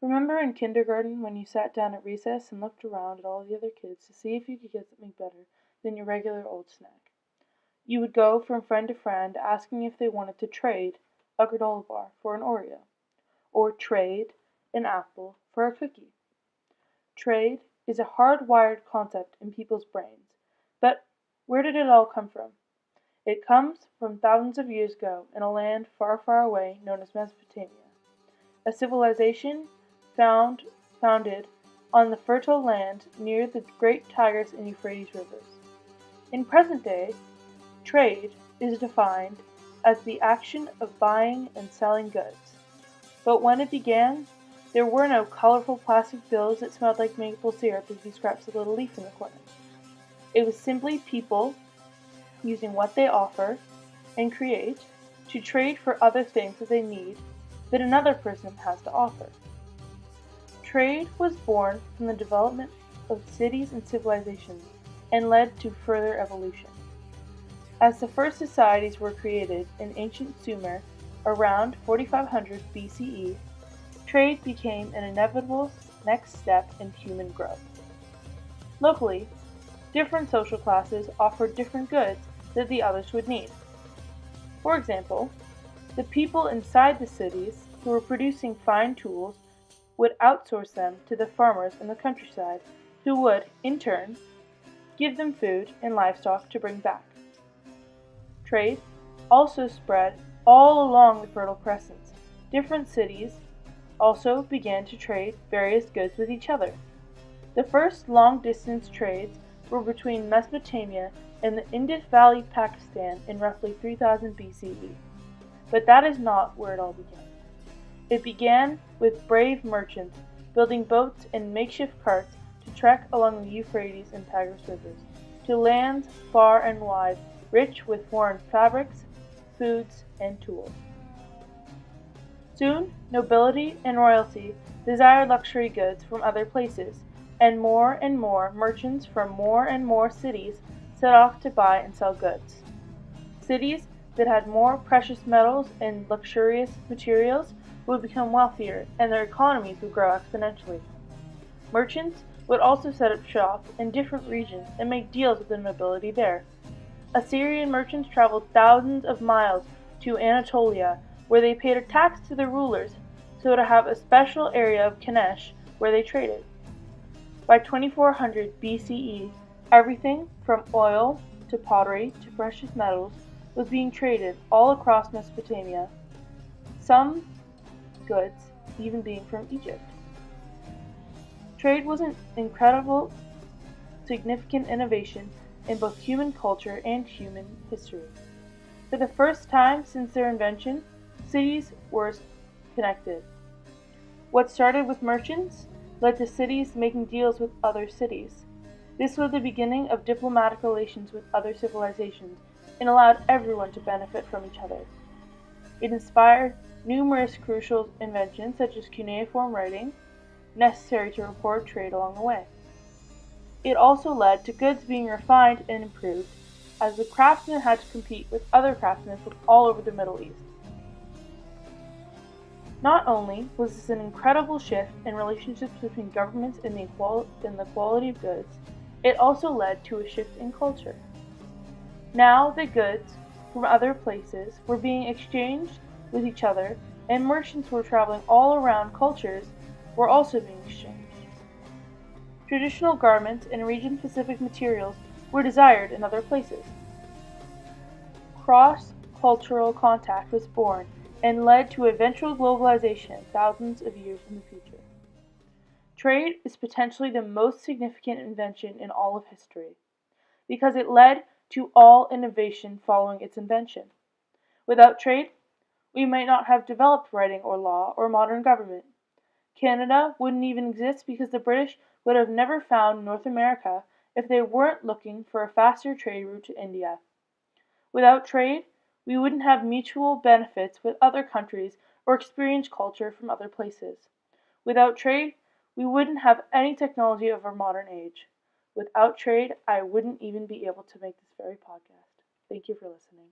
Remember in kindergarten when you sat down at recess and looked around at all the other kids to see if you could get something better than your regular old snack? You would go from friend to friend asking if they wanted to trade a granola bar for an Oreo, or trade an apple for a cookie. Trade is a hardwired concept in people's brains, but where did it all come from? It comes from thousands of years ago in a land far, far away known as Mesopotamia, a civilization founded on the fertile land near the great Tigris and Euphrates rivers. In present day, trade is defined as the action of buying and selling goods. But when it began, there were no colorful plastic bills that smelled like maple syrup as you scratched a little leaf in the corner. It was simply people using what they offer and create to trade for other things that they need that another person has to offer. Trade was born from the development of cities and civilizations and led to further evolution. As the first societies were created in ancient Sumer around 4500 BCE, trade became an inevitable next step in human growth. Locally, different social classes offered different goods that the others would need. For example, the people inside the cities who were producing fine tools would outsource them to the farmers in the countryside, who would, in turn, give them food and livestock to bring back. Trade also spread all along the Fertile Crescent. Different cities also began to trade various goods with each other. The first long-distance trades were between Mesopotamia and the Indus Valley, Pakistan in roughly 3000 BCE. But that is not where it all began. It began with brave merchants building boats and makeshift carts to trek along the Euphrates and Tigris rivers, to lands far and wide, rich with foreign fabrics, foods, and tools. Soon, nobility and royalty desired luxury goods from other places, and more merchants from more and more cities set off to buy and sell goods. Cities that had more precious metals and luxurious materials would become wealthier, and their economies would grow exponentially. Merchants would also set up shop in different regions and make deals with the nobility there. Assyrian merchants traveled thousands of miles to Anatolia, where they paid a tax to the rulers, so to have a special area of Kanesh where they traded. By 2400 BCE, everything from oil to pottery to precious metals was being traded all across Mesopotamia, some goods even being from Egypt. Trade was an incredible, significant innovation in both human culture and human history. For the first time since their invention, cities were connected. What started with merchants led to cities making deals with other cities. This was the beginning of diplomatic relations with other civilizations and allowed everyone to benefit from each other. It inspired numerous crucial inventions such as cuneiform writing, necessary to record trade along the way. It also led to goods being refined and improved, as the craftsmen had to compete with other craftsmen from all over the Middle East. Not only was this an incredible shift in relationships between governments and the quality of goods, it also led to a shift in culture. Now the goods from other places were being exchanged with each other, and merchants were traveling all around cultures were also being exchanged. Traditional garments and region-specific materials were desired in other places. Cross-cultural contact was born and led to eventual globalization thousands of years in the future. Trade is potentially the most significant invention in all of history, because it led to all innovation following its invention. Without trade, we might not have developed writing or law or modern government. Canada wouldn't even exist because the British would have never found North America if they weren't looking for a faster trade route to India. Without trade, we wouldn't have mutual benefits with other countries or experience culture from other places. Without trade, we wouldn't have any technology of our modern age. Without trade, I wouldn't even be able to make this very podcast. Thank you for listening.